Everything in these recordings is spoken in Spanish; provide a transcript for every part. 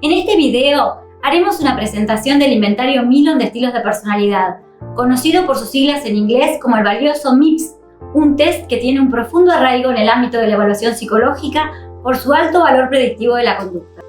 En este video haremos una presentación del inventario Milon de estilos de personalidad, conocido por sus siglas en inglés como el valioso MIPS, un test que tiene un profundo arraigo en el ámbito de la evaluación psicológica por su alto valor predictivo de la conducta.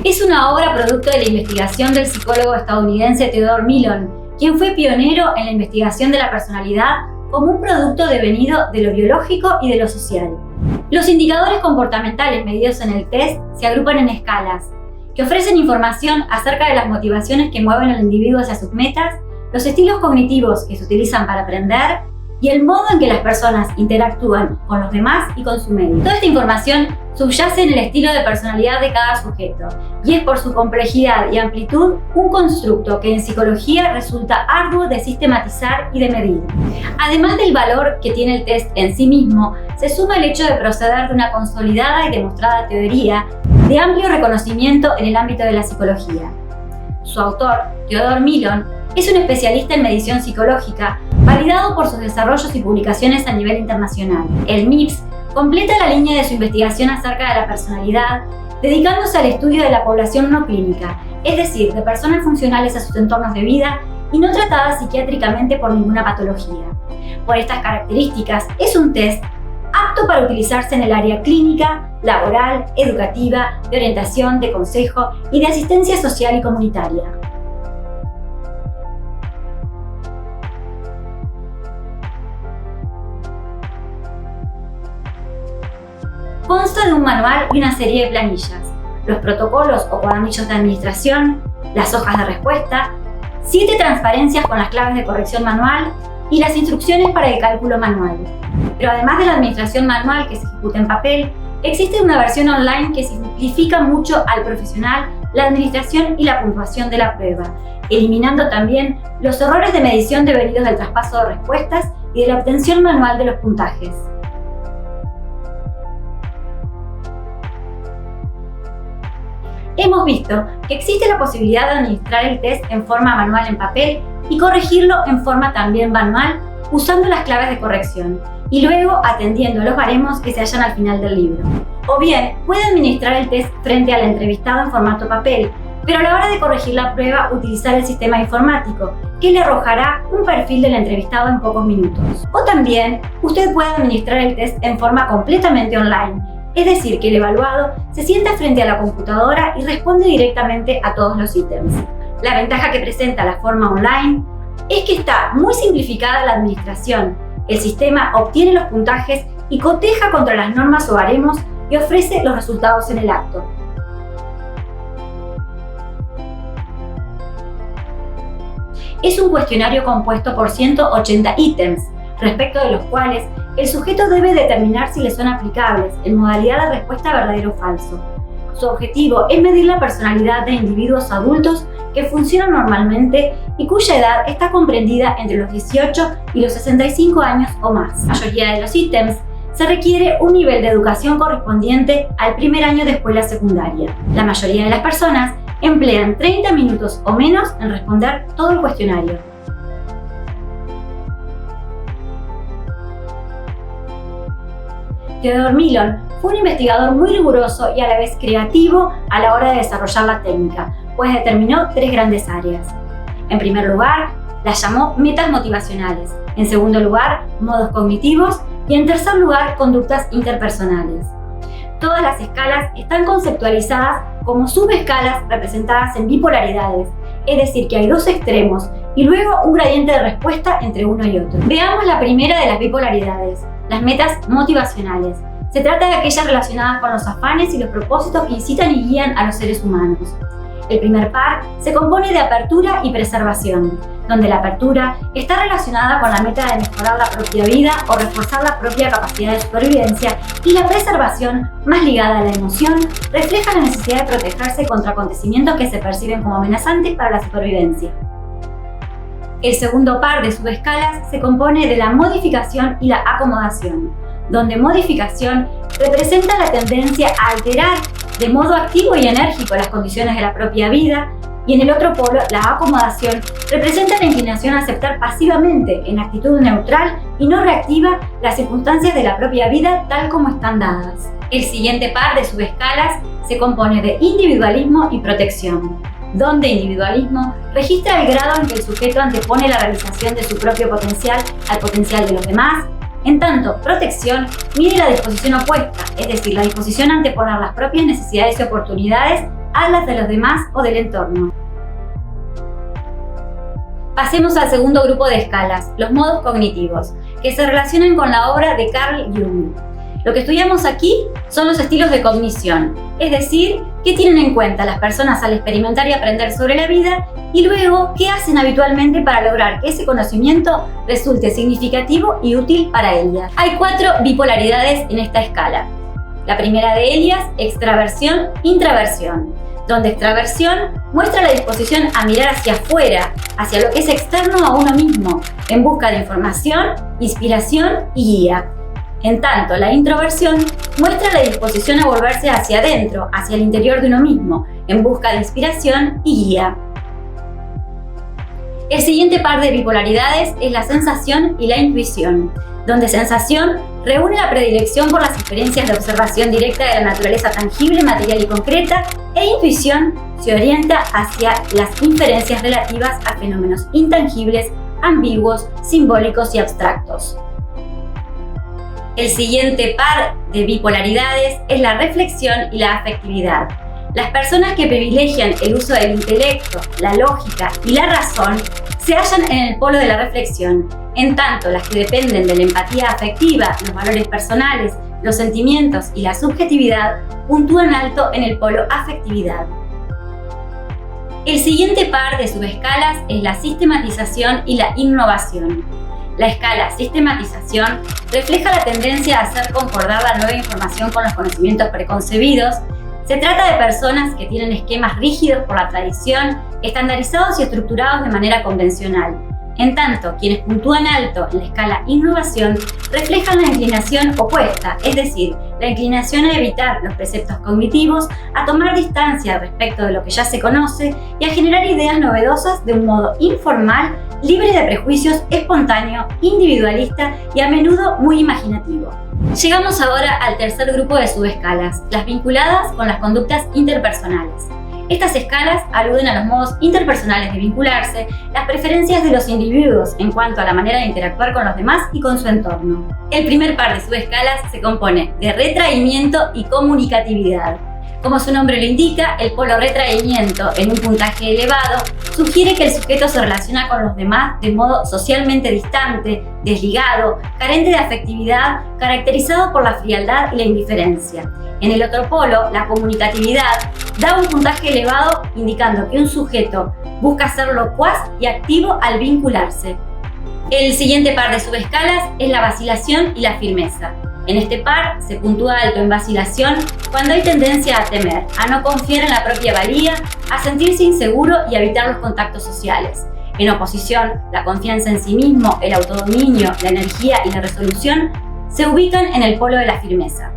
Es una obra producto de la investigación del psicólogo estadounidense Theodore Milon, quien fue pionero en la investigación de la personalidad como un producto devenido de lo biológico y de lo social. Los indicadores comportamentales medidos en el test se agrupan en escalas, que ofrecen información acerca de las motivaciones que mueven al individuo hacia sus metas, los estilos cognitivos que se utilizan para aprender y el modo en que las personas interactúan con los demás y con su medio. Toda esta información subyace en el estilo de personalidad de cada sujeto y es por su complejidad y amplitud un constructo que en psicología resulta arduo de sistematizar y de medir. Además del valor que tiene el test en sí mismo, se suma el hecho de proceder de una consolidada y demostrada teoría de amplio reconocimiento en el ámbito de la psicología. Su autor, Theodore Milon, es un especialista en medición psicológica, validado por sus desarrollos y publicaciones a nivel internacional. El MIPS completa la línea de su investigación acerca de la personalidad, dedicándose al estudio de la población no clínica, es decir, de personas funcionales a sus entornos de vida y no tratadas psiquiátricamente por ninguna patología. Por estas características, es un test apto para utilizarse en el área clínica, laboral, educativa, de orientación, de consejo y de asistencia social y comunitaria. Consta de un manual y una serie de planillas, los protocolos o cuadernillos de administración, las hojas de respuesta, 7 transparencias con las claves de corrección manual y las instrucciones para el cálculo manual. Pero además de la administración manual que se ejecuta en papel, existe una versión online que simplifica mucho al profesional la administración y la puntuación de la prueba, eliminando también los errores de medición devenidos del traspaso de respuestas y de la obtención manual de los puntajes. Hemos visto que existe la posibilidad de administrar el test en forma manual en papel y corregirlo en forma también manual usando las claves de corrección y luego atendiendo a los baremos que se hallan al final del libro. O bien, puede administrar el test frente al entrevistado en formato papel, pero a la hora de corregir la prueba utilizar el sistema informático, que le arrojará un perfil del entrevistado en pocos minutos. O también, usted puede administrar el test en forma completamente online, es decir, que el evaluado se sienta frente a la computadora y responde directamente a todos los ítems. La ventaja que presenta la forma online es que está muy simplificada la administración. El sistema obtiene los puntajes y coteja contra las normas o baremos y ofrece los resultados en el acto. Es un cuestionario compuesto por 180 ítems, respecto de los cuales el sujeto debe determinar si le son aplicables en modalidad de respuesta verdadero o falso. Su objetivo es medir la personalidad de individuos adultos que funcionan normalmente y cuya edad está comprendida entre los 18 y los 65 años o más. La mayoría de los ítems se requiere un nivel de educación correspondiente al primer año de escuela secundaria. La mayoría de las personas emplean 30 minutos o menos en responder todo el cuestionario. Theodore Milon fue un investigador muy riguroso y a la vez creativo a la hora de desarrollar la técnica, pues determinó 3 grandes áreas. En primer lugar, las llamó metas motivacionales, en segundo lugar, modos cognitivos y en tercer lugar, conductas interpersonales. Todas las escalas están conceptualizadas como subescalas representadas en bipolaridades, es decir, que hay 2 extremos y luego un gradiente de respuesta entre uno y otro. Veamos la primera de las bipolaridades, las metas motivacionales. Se trata de aquellas relacionadas con los afanes y los propósitos que incitan y guían a los seres humanos. El primer par se compone de apertura y preservación, donde la apertura está relacionada con la meta de mejorar la propia vida o reforzar la propia capacidad de supervivencia, y la preservación, más ligada a la emoción, refleja la necesidad de protegerse contra acontecimientos que se perciben como amenazantes para la supervivencia. El segundo par de subescalas se compone de la modificación y la acomodación, donde modificación representa la tendencia a alterar de modo activo y enérgico las condiciones de la propia vida, y en el otro polo, la acomodación, representa la inclinación a aceptar pasivamente, en actitud neutral y no reactiva, las circunstancias de la propia vida tal como están dadas. El siguiente par de subescalas se compone de individualismo y protección, donde individualismo registra el grado en que el sujeto antepone la realización de su propio potencial al potencial de los demás. En tanto, protección mide la disposición opuesta, es decir, la disposición a anteponer las propias necesidades y oportunidades a las de los demás o del entorno. Pasemos al segundo grupo de escalas, los modos cognitivos, que se relacionan con la obra de Carl Jung. Lo que estudiamos aquí son los estilos de cognición, es decir, qué tienen en cuenta las personas al experimentar y aprender sobre la vida y luego qué hacen habitualmente para lograr que ese conocimiento resulte significativo y útil para ellas. Hay 4 bipolaridades en esta escala. La primera de ellas, extraversión-intraversión, donde extraversión muestra la disposición a mirar hacia afuera, hacia lo que es externo a uno mismo, en busca de información, inspiración y guía. En tanto, la introversión muestra la disposición a volverse hacia adentro, hacia el interior de uno mismo, en busca de inspiración y guía. El siguiente par de bipolaridades es la sensación y la intuición, donde sensación reúne la predilección por las experiencias de observación directa de la naturaleza tangible, material y concreta, e intuición se orienta hacia las inferencias relativas a fenómenos intangibles, ambiguos, simbólicos y abstractos. El siguiente par de bipolaridades es la reflexión y la afectividad. Las personas que privilegian el uso del intelecto, la lógica y la razón se hallan en el polo de la reflexión, en tanto las que dependen de la empatía afectiva, los valores personales, los sentimientos y la subjetividad puntúan alto en el polo afectividad. El siguiente par de subescalas es la sistematización y la innovación. La escala sistematización refleja la tendencia a hacer concordar la nueva información con los conocimientos preconcebidos. Se trata de personas que tienen esquemas rígidos por la tradición, estandarizados y estructurados de manera convencional. En tanto, quienes puntúan alto en la escala innovación reflejan la inclinación opuesta, es decir, la inclinación a evitar los preceptos cognitivos, a tomar distancia respecto de lo que ya se conoce y a generar ideas novedosas de un modo informal, libre de prejuicios, espontáneo, individualista y a menudo muy imaginativo. Llegamos ahora al tercer grupo de subescalas, las vinculadas con las conductas interpersonales. Estas escalas aluden a los modos interpersonales de vincularse, las preferencias de los individuos en cuanto a la manera de interactuar con los demás y con su entorno. El primer par de subescalas se compone de retraimiento y comunicatividad. Como su nombre lo indica, el polo retraimiento en un puntaje elevado sugiere que el sujeto se relaciona con los demás de modo socialmente distante, desligado, carente de afectividad, caracterizado por la frialdad y la indiferencia. En el otro polo, la comunicatividad da un puntaje elevado indicando que un sujeto busca ser locuaz y activo al vincularse. El siguiente par de subescalas es la vacilación y la firmeza. En este par se puntúa alto en vacilación cuando hay tendencia a temer, a no confiar en la propia valía, a sentirse inseguro y a evitar los contactos sociales. En oposición, la confianza en sí mismo, el autodominio, la energía y la resolución se ubican en el polo de la firmeza.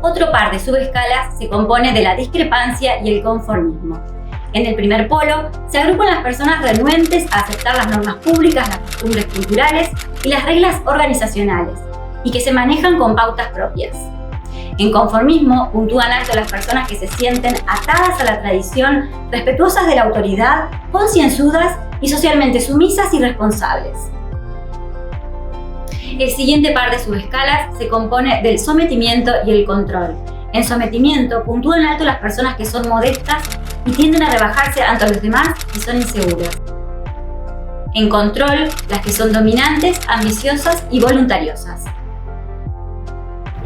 Otro par de subescalas se compone de la discrepancia y el conformismo. En el primer polo se agrupan las personas renuentes a aceptar las normas públicas, las costumbres culturales y las reglas organizacionales, y que se manejan con pautas propias. En conformismo puntúan alto las personas que se sienten atadas a la tradición, respetuosas de la autoridad, concienzudas y socialmente sumisas y responsables. El siguiente par de subescalas se compone del sometimiento y el control. En sometimiento puntúan alto las personas que son modestas y tienden a rebajarse ante los demás y son inseguras. En control, las que son dominantes, ambiciosas y voluntariosas.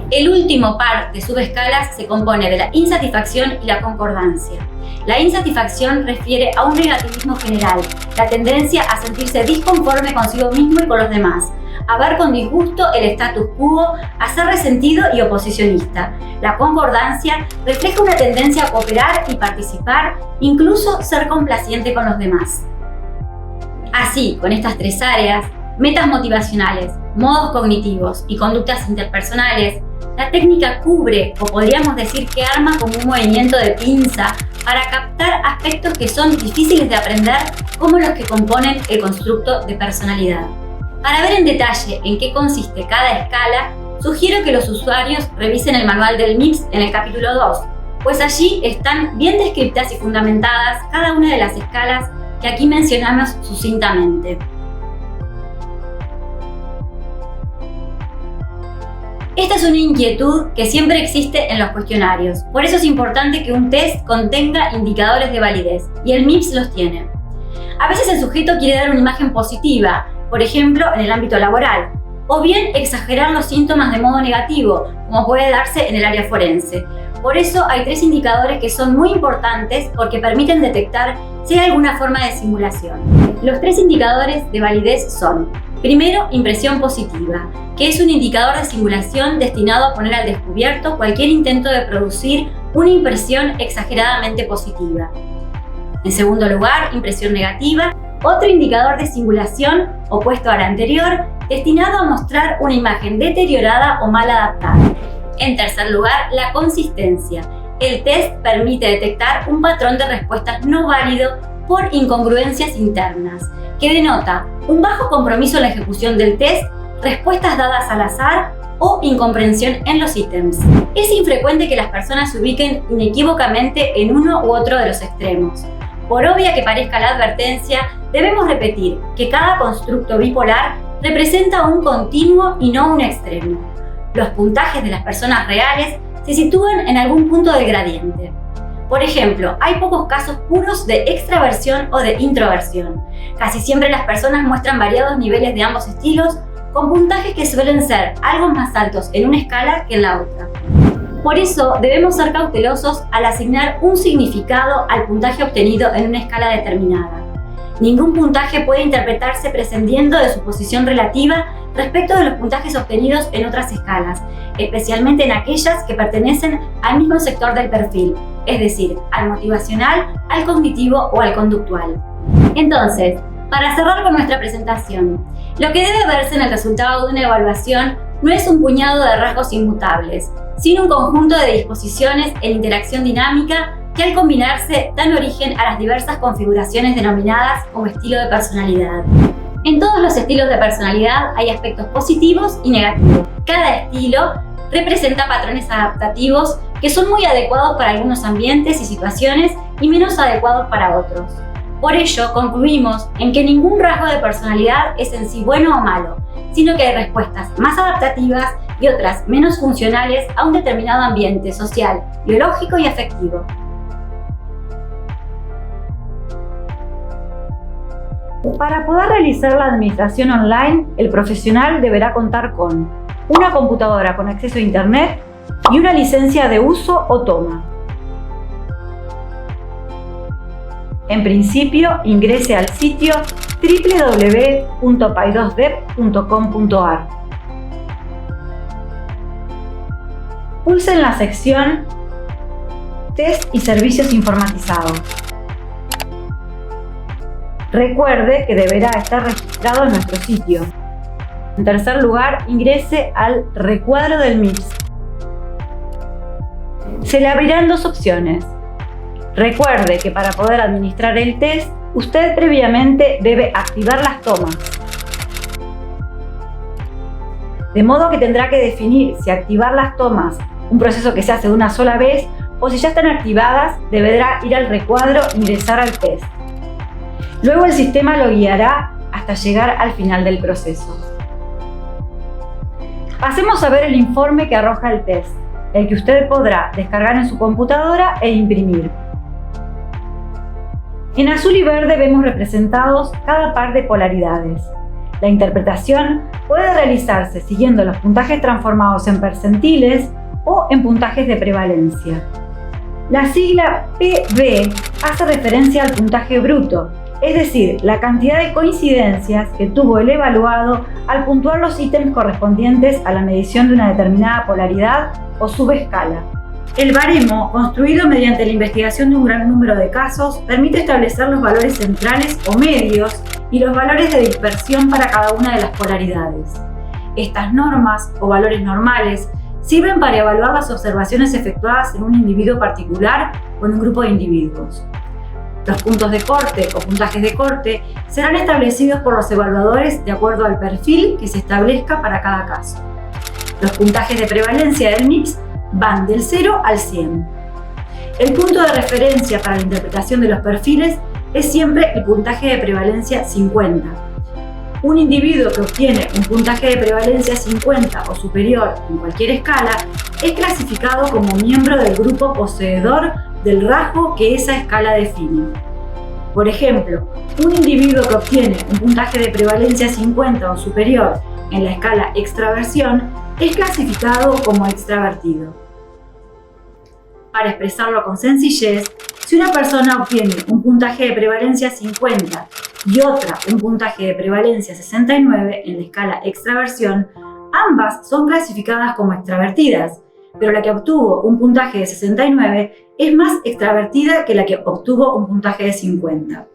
El último par de subescalas se compone de la insatisfacción y la concordancia. La insatisfacción refiere a un negativismo general, la tendencia a sentirse disconforme consigo mismo y con los demás, a ver con disgusto el status quo, a ser resentido y oposicionista. La concordancia refleja una tendencia a cooperar y participar, incluso ser complaciente con los demás. Así, con estas 3 áreas, metas motivacionales, modos cognitivos y conductas interpersonales, la técnica cubre, o podríamos decir que arma como un movimiento de pinza, para captar aspectos que son difíciles de aprender, como los que componen el constructo de personalidad. Para ver en detalle en qué consiste cada escala, sugiero que los usuarios revisen el manual del MIPS en el capítulo 2, pues allí están bien descritas y fundamentadas cada una de las escalas que aquí mencionamos sucintamente. Esta es una inquietud que siempre existe en los cuestionarios, por eso es importante que un test contenga indicadores de validez, y el MIPS los tiene. A veces el sujeto quiere dar una imagen positiva, por ejemplo en el ámbito laboral, o bien exagerar los síntomas de modo negativo, como puede darse en el área forense. Por eso hay 3 indicadores que son muy importantes porque permiten detectar si hay alguna forma de simulación. Los 3 indicadores de validez son: primero, impresión positiva, que es un indicador de simulación destinado a poner al descubierto cualquier intento de producir una impresión exageradamente positiva. En segundo lugar, impresión negativa, otro indicador de simulación opuesto al anterior, destinado a mostrar una imagen deteriorada o mal adaptada. En tercer lugar, la consistencia. El test permite detectar un patrón de respuestas no válido por incongruencias internas, que denota un bajo compromiso en la ejecución del test, respuestas dadas al azar o incomprensión en los ítems. Es infrecuente que las personas se ubiquen inequívocamente en uno u otro de los extremos. Por obvia que parezca la advertencia, debemos repetir que cada constructo bipolar representa un continuo y no un extremo. Los puntajes de las personas reales se sitúan en algún punto del gradiente. Por ejemplo, hay pocos casos puros de extraversión o de introversión. Casi siempre las personas muestran variados niveles de ambos estilos, con puntajes que suelen ser algo más altos en una escala que en la otra. Por eso debemos ser cautelosos al asignar un significado al puntaje obtenido en una escala determinada. Ningún puntaje puede interpretarse prescindiendo de su posición relativa respecto de los puntajes obtenidos en otras escalas, especialmente en aquellas que pertenecen al mismo sector del perfil, es decir, al motivacional, al cognitivo o al conductual. Entonces, para cerrar con nuestra presentación, lo que debe verse en el resultado de una evaluación no es un puñado de rasgos inmutables, sino un conjunto de disposiciones en interacción dinámica que al combinarse dan origen a las diversas configuraciones denominadas como estilo de personalidad. En todos los estilos de personalidad hay aspectos positivos y negativos. Cada estilo representa patrones adaptativos que son muy adecuados para algunos ambientes y situaciones y menos adecuados para otros. Por ello, concluimos en que ningún rasgo de personalidad es en sí bueno o malo, sino que hay respuestas más adaptativas y otras menos funcionales a un determinado ambiente social, biológico y afectivo. Para poder realizar la administración online, el profesional deberá contar con una computadora con acceso a Internet y una licencia de uso o toma. En principio, ingrese al sitio www.pay2dep.com.ar. Pulse en la sección Test y servicios informatizados. Recuerde que deberá estar registrado en nuestro sitio. En tercer lugar, ingrese al recuadro del MIPS. Se le abrirán 2 opciones. Recuerde que para poder administrar el test, usted previamente debe activar las tomas. De modo que tendrá que definir si activar las tomas, un proceso que se hace de una sola vez, o si ya están activadas, deberá ir al recuadro e ingresar al test. Luego el sistema lo guiará hasta llegar al final del proceso. Pasemos a ver el informe que arroja el test, el que usted podrá descargar en su computadora e imprimir. En azul y verde vemos representados cada par de polaridades. La interpretación puede realizarse siguiendo los puntajes transformados en percentiles o en puntajes de prevalencia. La sigla PB hace referencia al puntaje bruto, es decir, la cantidad de coincidencias que tuvo el evaluado al puntuar los ítems correspondientes a la medición de una determinada polaridad o subescala. El baremo, construido mediante la investigación de un gran número de casos, permite establecer los valores centrales o medios y los valores de dispersión para cada una de las polaridades. Estas normas o valores normales Sirven para evaluar las observaciones efectuadas en un individuo particular o en un grupo de individuos. Los puntos de corte o puntajes de corte serán establecidos por los evaluadores de acuerdo al perfil que se establezca para cada caso. Los puntajes de prevalencia del MIPS van del 0 al 100. El punto de referencia para la interpretación de los perfiles es siempre el puntaje de prevalencia 50. Un individuo que obtiene un puntaje de prevalencia 50 o superior en cualquier escala es clasificado como miembro del grupo poseedor del rasgo que esa escala define. Por ejemplo, un individuo que obtiene un puntaje de prevalencia 50 o superior en la escala extraversión es clasificado como extravertido. Para expresarlo con sencillez, si una persona obtiene un puntaje de prevalencia 50 y otra un puntaje de prevalencia 69 en la escala extraversión, ambas son clasificadas como extravertidas, pero la que obtuvo un puntaje de 69 es más extravertida que la que obtuvo un puntaje de 50.